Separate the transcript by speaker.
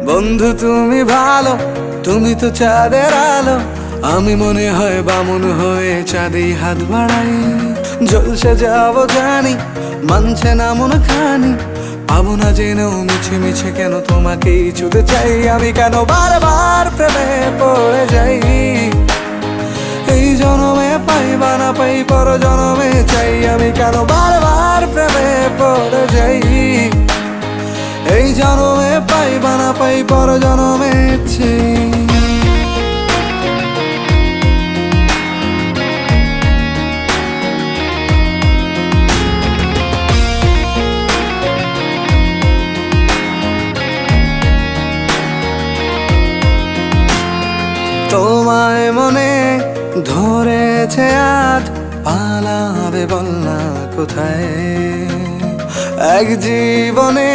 Speaker 1: বন্ধু তুমি ভালো, তুমি তো চাঁদের আলো। আমি মনে হয় বামুন হয়ে চাঁদে হাত বাড়াই। জলসে যাবো জানি, মানছে না মন খানি। পাবো না জেনেও মিছে মিছে কেন তোমাকেই ছুতে চাই। আমি কেন বারবার প্রেমে পড়ে যাই। এই জনমে পাই বা না পাই, পর জনমে চাই। আমি কেন বারবার প্রেমে পড়ে যাই। এই জনমে পাই বা না পাই, পর জনমে চাই। তোমায় মনে ধরেছে আজ, পালাবে বল না কোথায়। এক জীবনে